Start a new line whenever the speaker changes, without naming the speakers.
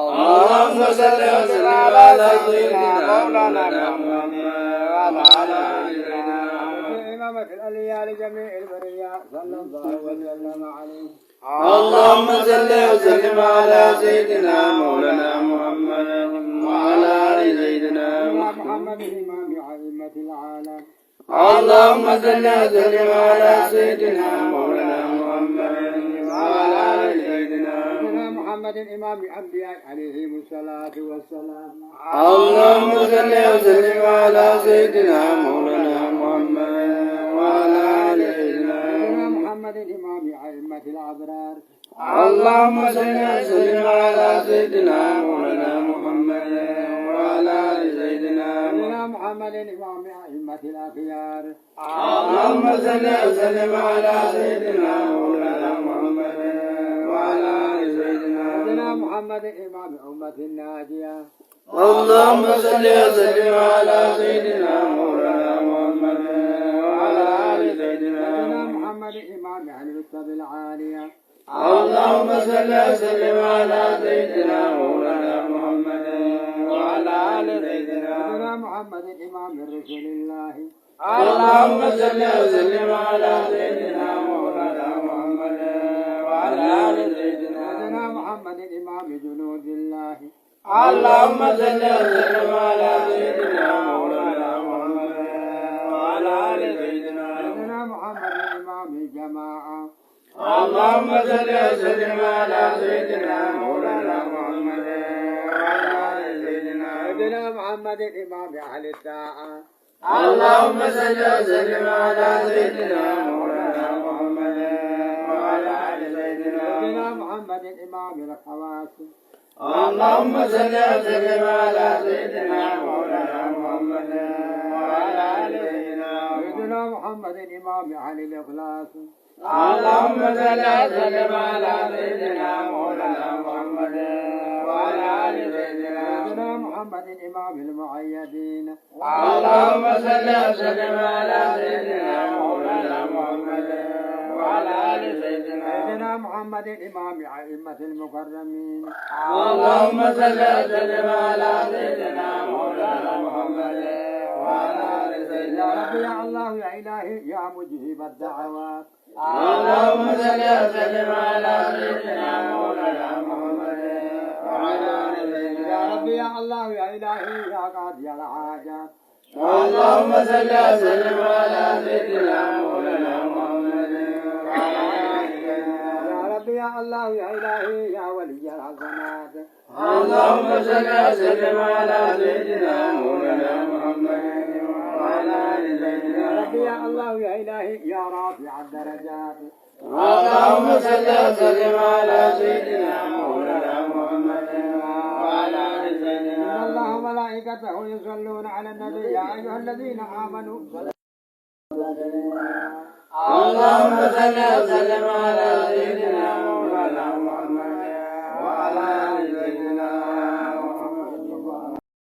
اللهم صل وسلم على سيدنا مولانا محمد وعلى آل سيدنا محمد إمامة الأولياء لجميع البرية صلى الله وسلم عليه. اللهم صل وسلم على سيدنا مولانا محمد وعلى آل سيدنا محمد إمام أئمة العالم. اللهم صل وسلم على سيدنا مولانا محمد وعلى آل سيدنا محمد إمام الأنبياء عليهم الصلاة والسلام. اللهم صل وسلم على سيدنا مولانا محمد وعلى آل سيدنا محمد إمام أئمة الأبرار. اللهم صل وسلم على سيدنا مولانا محمد وعلى آل سيدنا محمد إمام أئمة الأخيار. اللهم صل وسلم على سيدنا مولانا محمد وعلى آل سيدنا محمد إمام أمة الناجية. اللهم صل وسلم على سيدنا مولانا محمد وعلى آل سيدنا محمد إمام أهل الرتب العالية. اللهم صل وسلم على سيدنا مولانا محمد وعلى آل سيدنا محمد إمام رسول الله. اللهم صل وسلم على سيدنا مولانا محمد وعلى آل سيدنا محمد إمام جنود الله. اللهم صل وسلم على سيدنا مولانا محمد وعلى آل سيدنا محمد إمام الجماعة. اللهم صل وسلم على سيدنا مولانا محمد وعلى آل سيدنا محمد إمام أهل الطاعة. اللهم صل وسلم على سيدنا مولانا محمد وعلى آل سيدنا محمد إمام الخواص. اللهم صل وسلم على سيدنا مولانا محمد وعلى آل سيدنا محمد إمام أهل الإخلاص. اللهم صل وسلم على سيدنا مولانا محمد وعلى آل سيدنا محمد إمام المؤيدين. اللهم صل وسلم على سيدنا مولانا محمد وعلى آل سيدنا محمد إمام أئمة المكرمين. اللهم صل وسلم على سيدنا مولانا محمد وعلى آل سيدنا يا الله يا إلهي يا مجيب الدعوات. اللهم صل وسلم على سيدنا مولانا محمد وعلى آل سيدنا يا ربي يا الله يا إلهي يا قاضي الحاجات. اللهم صل وسلم على سيدنا مولانا محمد وعلى آل سيدنا يا ربي يا الله يا إلهي يا ولي الحسنات. اللهم صل وسلم على سيدنا مولانا محمد وعلى آل سيدنا يا ربي يا الله يا إلهي يا رافع الدرجات. اللهم صل وسلم على سيدنا مولانا محمد وعلى آل سيدنا. إن الله وملائكته يصلون على النبي يا أيها الذين آمنوا اللهم صل وسلم على